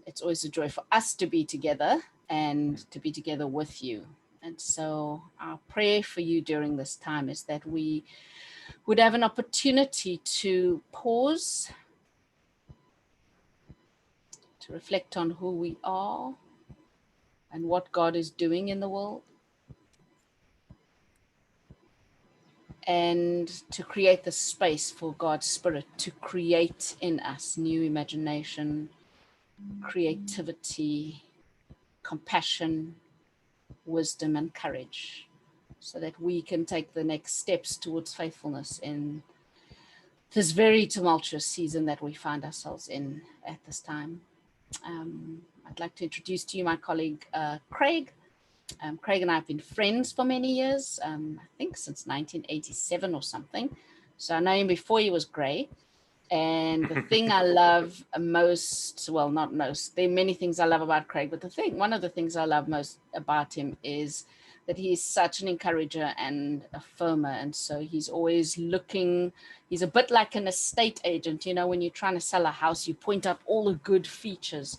It's always a joy for us to be together and to be together with you. And so our prayer for you during this time is that we would have an opportunity to pause, to reflect on who we are and what God is doing in the world, and to create the space for God's Spirit to create in us new imagination, creativity, compassion, wisdom, and courage, so that we can take the next steps towards faithfulness in this very tumultuous season that we find ourselves in at this time. I'd like to introduce to you my colleague, Craig. Craig and I have been friends for many years, I think since 1987 or something. So I know him before he was grey. And the thing I love most, well, not most, there are many things I love about Craig, but one of the things I love most about him is that he's such an encourager and affirmer. And so he's always looking, he's a bit like an estate agent. You know, when you're trying to sell a house, you point out all the good features,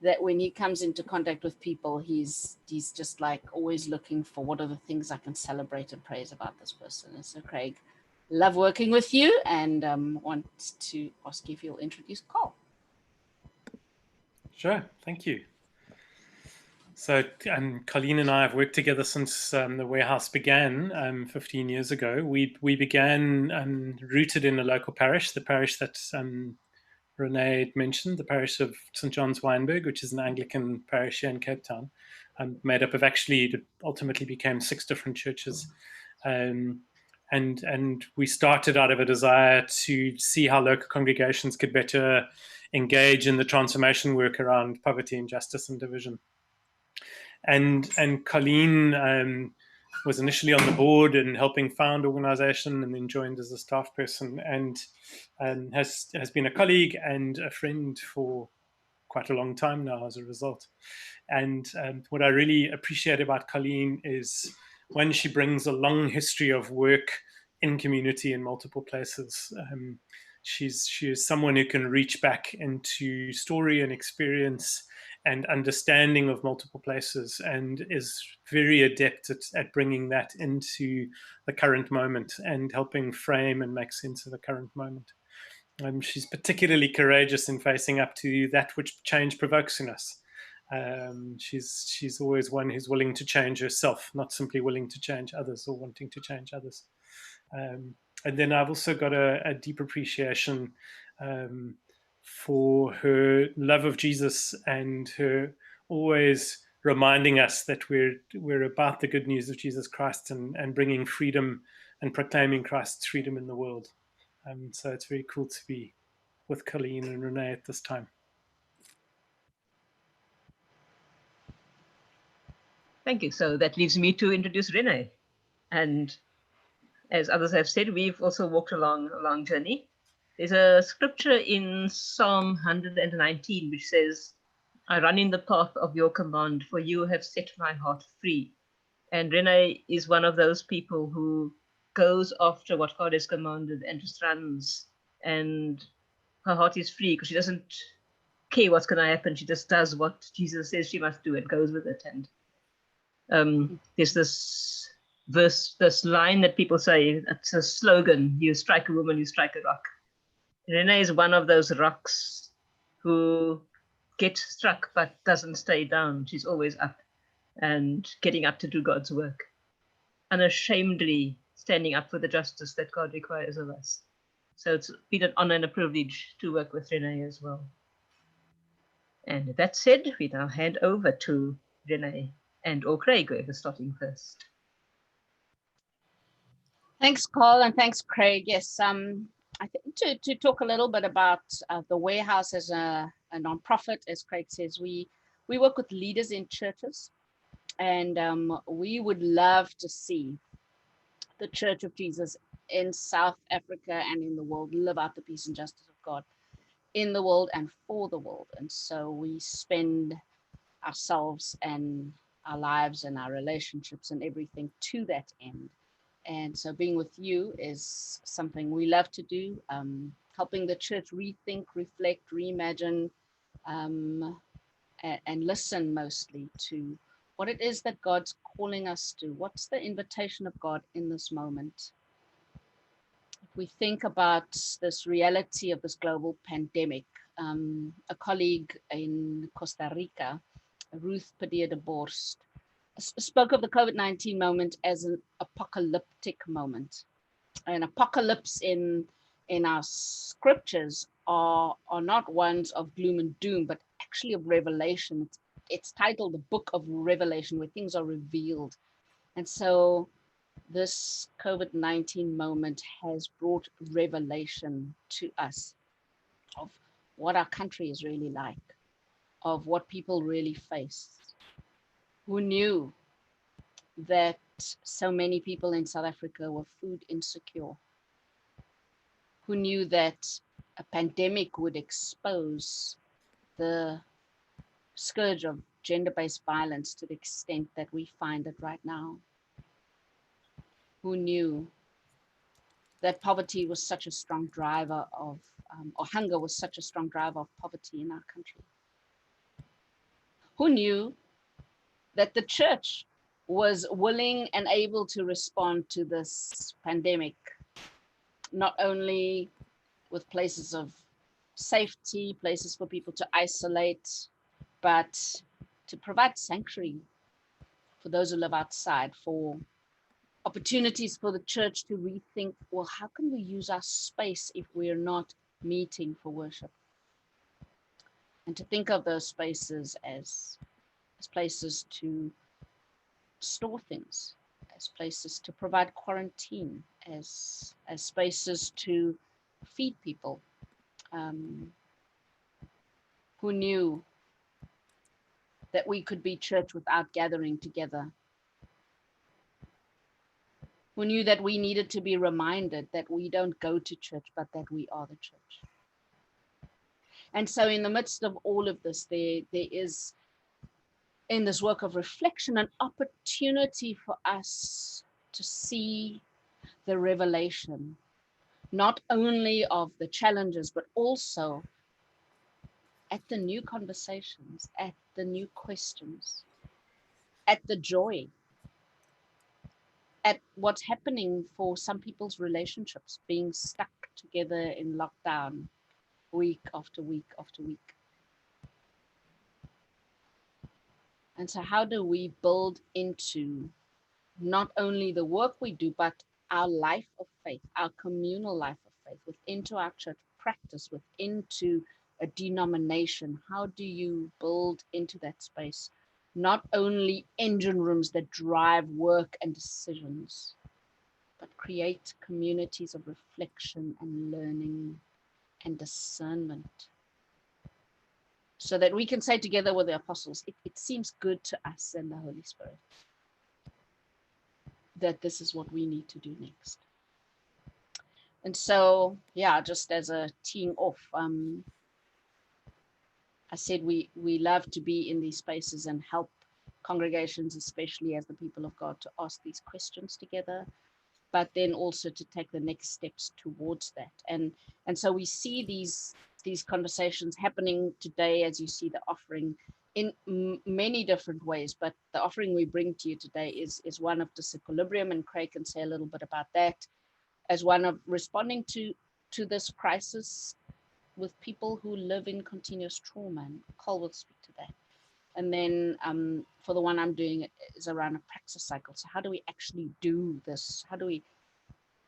that when he comes into contact with people, he's just like always looking for what are the things I can celebrate and praise about this person. And so Craig, love working with you, and want to ask you if you'll introduce Carl. Sure, thank you. So Colleen and I have worked together since the warehouse began 15 years ago. We began rooted in a local parish, the parish that Renee mentioned, the parish of St. John's Wynberg, which is an Anglican parish here in Cape Town, made up of it ultimately became 6 different churches. And we started out of a desire to see how local congregations could better engage in the transformation work around poverty, injustice, and division. And Colleen was initially on the board and helping found organization, and then joined as a staff person, and has been a colleague and a friend for quite a long time now as a result. And what I really appreciate about Colleen is when she brings a long history of work in community in multiple places. She is someone who can reach back into story and experience and understanding of multiple places, and is very adept at bringing that into the current moment and helping frame and make sense of the current moment. She's particularly courageous in facing up to that which change provokes in us. She's always one who's willing to change herself, not simply willing to change others or wanting to change others. And then I've also got a deep appreciation for her love of Jesus, and her always reminding us that we're about the good news of Jesus Christ, and bringing freedom and proclaiming Christ's freedom in the world. So it's very cool to be with Colleen and Renee at this time. Thank you. So that leaves me to introduce Renee. And as others have said, we've also walked along a long journey. There's a scripture in Psalm 119 which says, I run in the path of your command, for you have set my heart free. And Renee is one of those people who goes after what God has commanded and just runs. And her heart is free because she doesn't care what's going to happen. She just does what Jesus says she must do and goes with it. And there's this line that people say, it's a slogan, you strike a woman, you strike a rock. Renee is one of those rocks who gets struck but doesn't stay down. She's always up and getting up to do God's work, unashamedly standing up for the justice that God requires of us. So it's been an honor and a privilege to work with Renee as well. And that said, we now hand over to Renee or Craig, whoever's starting first. Thanks, Carl, and thanks, Craig. Yes, I think to talk a little bit about the warehouse as a nonprofit, as Craig says, we work with leaders in churches, and we would love to see the Church of Jesus in South Africa and in the world live out the peace and justice of God in the world and for the world. And so we spend ourselves and our lives and our relationships and everything to that end. And so being with you is something we love to do, helping the church rethink, reflect, reimagine and listen mostly to what it is that God's calling us to. What's the invitation of God in this moment? If we think about this reality of this global pandemic, a colleague in Costa Rica, Ruth Padilla de Borst, spoke of the COVID-19 moment as an apocalyptic moment. An apocalypse in our scriptures are not ones of gloom and doom, but actually of revelation. It's titled the Book of Revelation, where things are revealed. And so this COVID-19 moment has brought revelation to us of what our country is really like, of what people really face. Who knew that so many people in South Africa were food insecure? Who knew that a pandemic would expose the scourge of gender-based violence to the extent that we find it right now? Who knew that poverty was such a strong driver of, or hunger was such a strong driver of poverty in our country? Who knew that the church was willing and able to respond to this pandemic, not only with places of safety, places for people to isolate, but to provide sanctuary for those who live outside, for opportunities for the church to rethink, well, how can we use our space if we're not meeting for worship? And to think of those spaces as places to store things, as places to provide quarantine, as spaces to feed people. Who knew that we could be church without gathering together? Who knew that we needed to be reminded that we don't go to church, but that we are the church? And so in the midst of all of this, there is, in this work of reflection, an opportunity for us to see the revelation, not only of the challenges, but also at the new conversations, at the new questions, at the joy, at what's happening for some people's relationships, being stuck together in lockdown week after week after week. And so how do we build into not only the work we do, but our life of faith, our communal life of faith, within to our church practice, within to a denomination? How do you build into that space not only engine rooms that drive work and decisions, but create communities of reflection and learning and discernment, so that we can say together with the apostles, it seems good to us and the Holy Spirit that this is what we need to do next. And so, yeah, just as a teeing off, I said we love to be in these spaces and help congregations, especially as the people of God, to ask these questions together, but then also to take the next steps towards that. And so we see these conversations happening today, as you see the offering in many different ways, but the offering we bring to you today is one of disequilibrium, and Craig can say a little bit about that, as one of responding to this crisis with people who live in continuous trauma, and Cole will speak to that. And then for the one I'm doing, it is around a praxis cycle. So how do we actually do this? How do we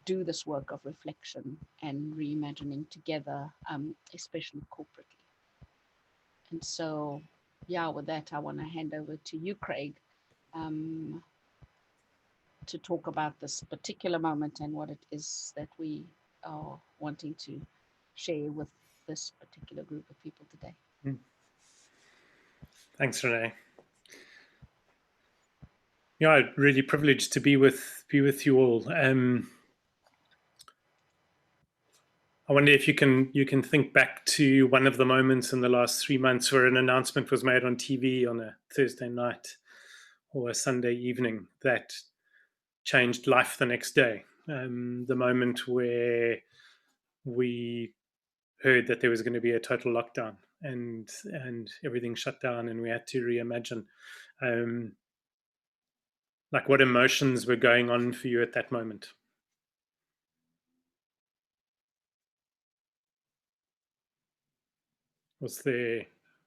do this work of reflection and reimagining together, especially corporately? And so, yeah, with that, I want to hand over to you, Craig, to talk about this particular moment and what it is that we are wanting to share with this particular group of people today. Thanks, Renee. Yeah, really privileged to be with you all. I wonder if you can think back to one of the moments in the last 3 months where an announcement was made on TV on a Thursday night or a Sunday evening that changed life the next day. The moment where we heard that there was going to be a total lockdown, and everything shut down, and we had to reimagine. Like, what emotions were going on for you at that moment?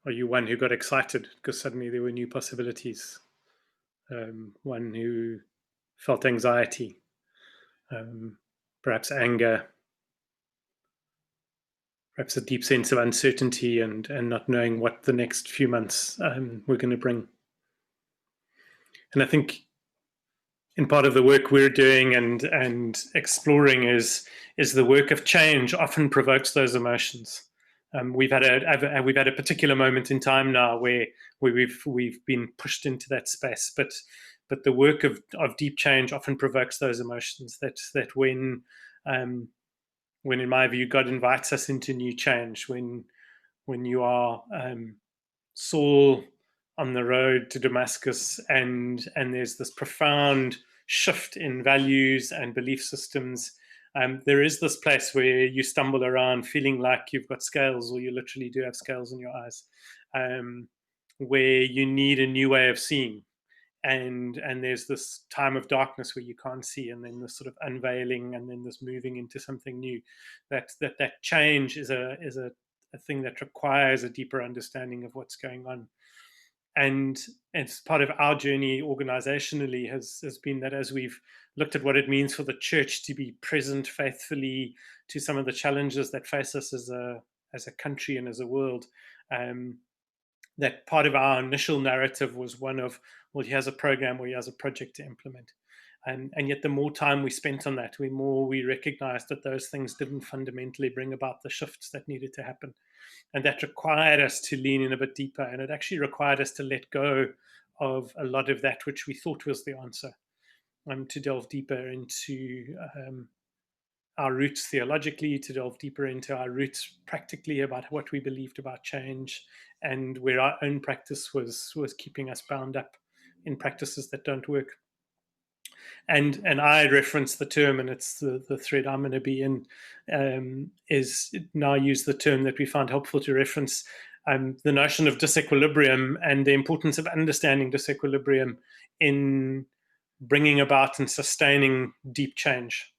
Are you one who got excited because suddenly there were new possibilities? One who felt anxiety, perhaps anger, perhaps a deep sense of uncertainty and not knowing what the next few months were going to bring. And I think in part of the work we're doing and exploring is the work of change often provokes those emotions. We've had a particular moment in time now where we've been pushed into that space, but the work of deep change often provokes those emotions. That when in my view God invites us into new change, when you are Saul on the road to Damascus, and there's this profound shift in values and belief systems. There is this place where you stumble around feeling like you've got scales, or you literally do have scales in your eyes, where you need a new way of seeing. And there's this time of darkness where you can't see, and then this sort of unveiling, and then this moving into something new. That change is a thing that requires a deeper understanding of what's going on. And it's part of our journey organizationally has been that as we've looked at what it means for the church to be present faithfully to some of the challenges that face us as a country and as a world, that part of our initial narrative was one of, well, he has a program or he has a project to implement. And yet the more time we spent on that, the more we recognized that those things didn't fundamentally bring about the shifts that needed to happen. And that required us to lean in a bit deeper. And it actually required us to let go of a lot of that which we thought was the answer, to delve deeper into our roots theologically, to delve deeper into our roots practically about what we believed about change, and where our own practice was keeping us bound up in practices that don't work. And I reference the term, and it's the thread I'm going to be in, is now use the term that we found helpful to reference the notion of disequilibrium and the importance of understanding disequilibrium in bringing about and sustaining deep change.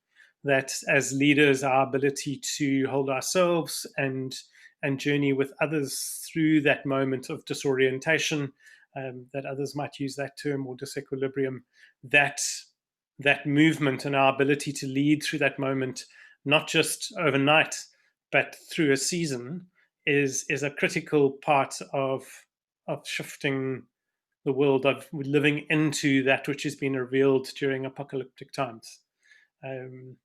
That as leaders, our ability to hold ourselves and journey with others through that moment of disorientation, that others might use that term, or disequilibrium, that movement and our ability to lead through that moment, not just overnight, but through a season, is a critical part of shifting the world, of living into that which has been revealed during apocalyptic times. And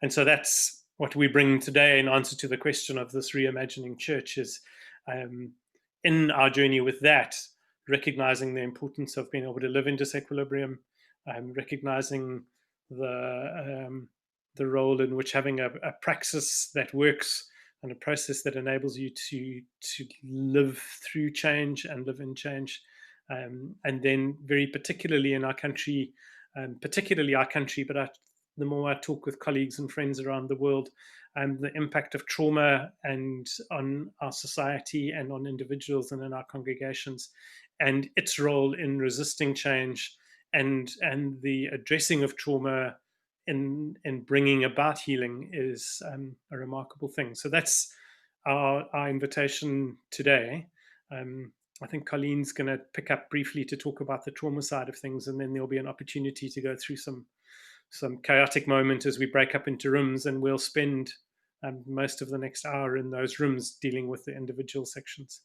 so that's what we bring today in answer to the question of this reimagining church, is in our journey with that, recognizing the importance of being able to live in disequilibrium, recognizing the role in which having a praxis that works and a process that enables you to live through change and live in change. And then very particularly in our country, but the more I talk with colleagues and friends around the world, the impact of trauma and on our society and on individuals and in our congregations, and its role in resisting change, and the addressing of trauma in bringing about healing is a remarkable thing. So that's our invitation today. I think Colleen's going to pick up briefly to talk about the trauma side of things, and then there'll be an opportunity to go through some chaotic moment as we break up into rooms, and we'll spend most of the next hour in those rooms dealing with the individual sections.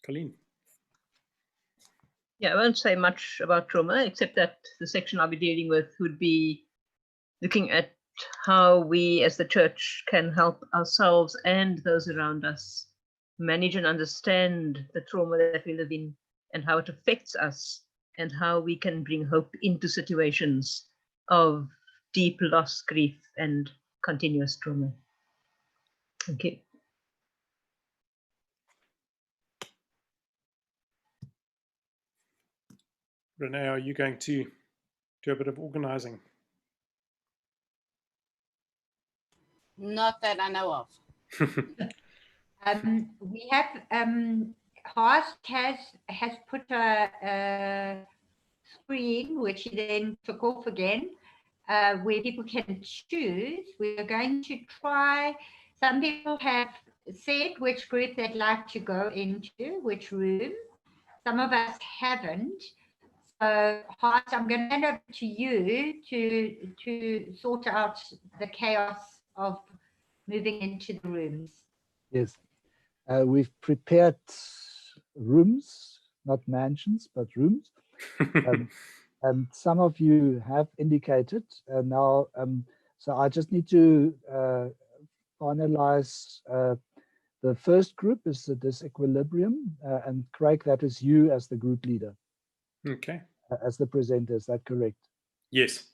Colleen. Yeah, I won't say much about trauma, except that the section I'll be dealing with would be looking at how we as the church can help ourselves and those around us manage and understand the trauma that we live in and how it affects us, and how we can bring hope into situations of deep loss, grief, and continuous trauma. Thank you. Renee, are you going to do a bit of organizing? Not that I know of. We have Horst has put a screen, which he then took off again, where people can choose. We are going to try. Some people have said which group they'd like to go into, which room. Some of us haven't. So, Horst, I'm going to hand over to you to sort out the chaos of moving into the rooms. Yes, we've prepared rooms, not mansions, but rooms. And some of you have indicated now. So I just need to finalize. The first group is the disequilibrium, and Craig, that is you as the group leader. Okay. As the presenter, is that correct? Yes.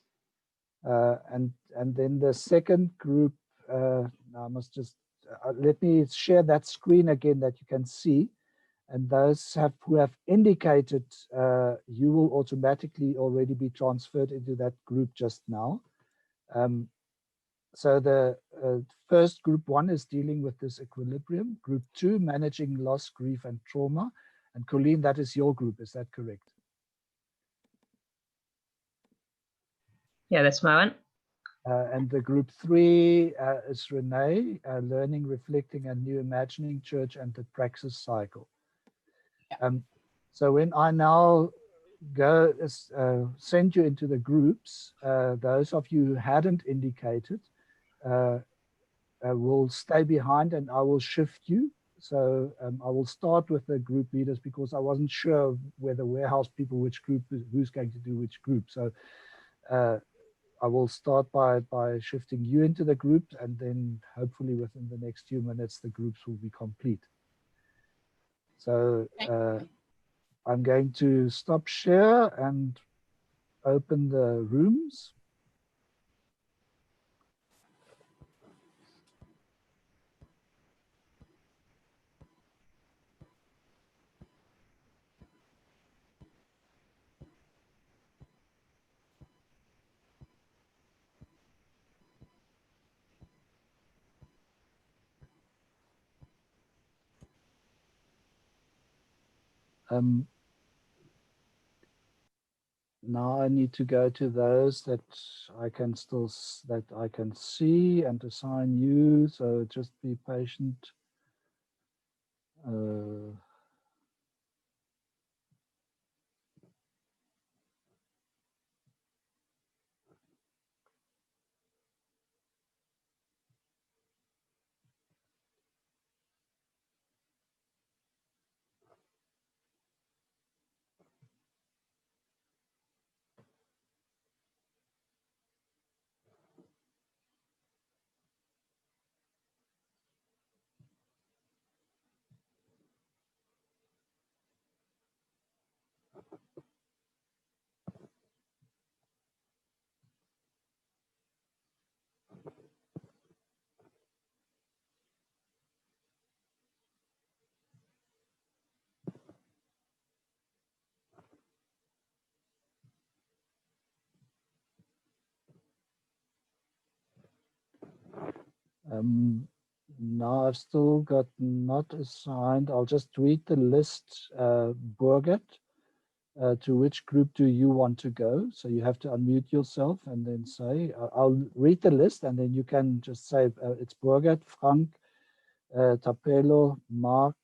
And then the second group, I must just let me share that screen again that you can see. And those who have indicated, you will automatically already be transferred into that group just now. So the first group 1 is dealing with this equilibrium. Group 2, managing loss, grief, and trauma. And Colleen, that is your group, is that correct? Yeah, that's my one. And the group 3 is Renee, learning, reflecting, and new imagining, church, and the praxis cycle. So when I now go send you into the groups, those of you who hadn't indicated will stay behind, and I will shift you. So I will start with the group leaders because I wasn't sure whether warehouse people, which group, who's going to do which group. So I will start by shifting you into the group, and then hopefully within the next few minutes, the groups will be complete. So I'm going to stop share and open the rooms. Now I need to go to those that I can see and assign you. So just be patient. Now I've still got not assigned. I'll just read the list. Burgert, to which group do you want to go? So you have to unmute yourself and then say, I'll read the list and then you can just say it's Burgert, Frank, Tapelo, Mark,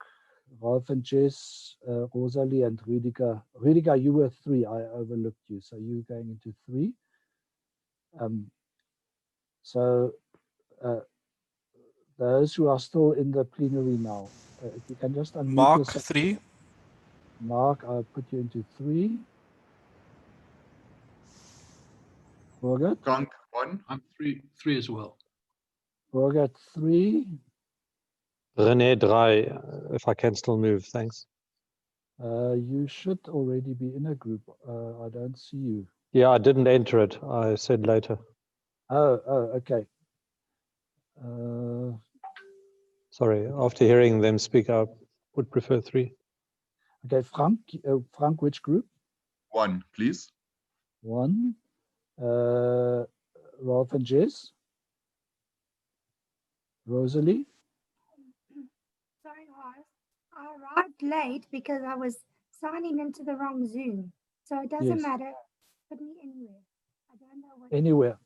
Rolf and Jess, Rosalie and Rüdiger. Rüdiger, you were 3. I overlooked you. So you're going into 3. Those who are still in the plenary now, if you can just unmute Mark yourself. 3. Mark, I'll put you into 3. Burgert? Frank 1. I'm 3 as well. Burgert 3. René 3, if I can still move, thanks. You should already be in a group. I don't see you. Yeah, I didn't enter it. I said later. Oh, okay. Sorry, after hearing them speak, I would prefer 3. Okay, Frank, which group? 1, please. 1. Rolf and Jess? Rosalie? I arrived late because I was signing into the wrong Zoom. So it doesn't Yes. matter. Put me anywhere. I don't know what. Anywhere.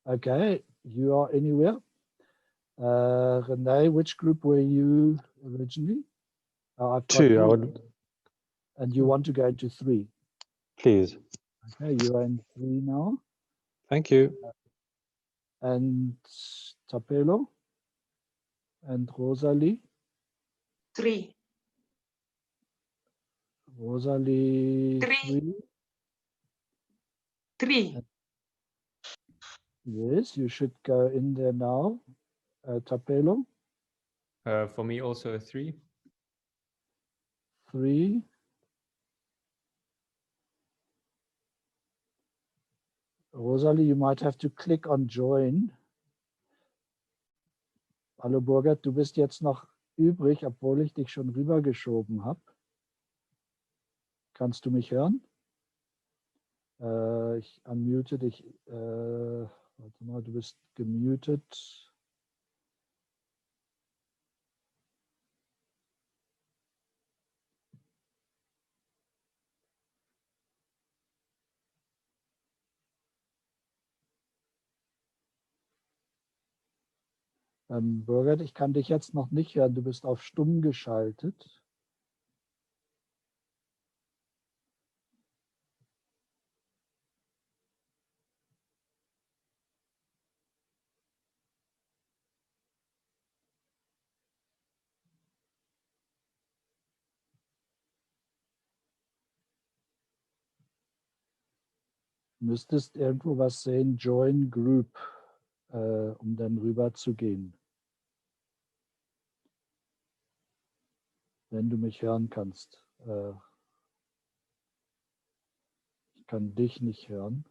Okay, you are anywhere. Renee, which group were you originally? I've got 2, I three. would, And you want to go into 3. please. Okay, you are in 3 now. Thank you. And Tapelo and Rosalie. 3. Rosalie 3. 3. 3. Yes, you should go in there now. Tapelo, For me, also a 3. 3. Rosalie, you might have to click on join. Hallo Burgert, du bist jetzt noch übrig, obwohl ich dich schon rübergeschoben habe. Kannst du mich hören? Ich unmute dich. Warte mal, du bist gemutet. Burgert, ich kann dich jetzt noch nicht hören. Du bist auf stumm geschaltet. Du müsstest irgendwo was sehen, Join Group, um dann rüber zu gehen. Wenn du mich hören kannst. Ich kann dich nicht hören.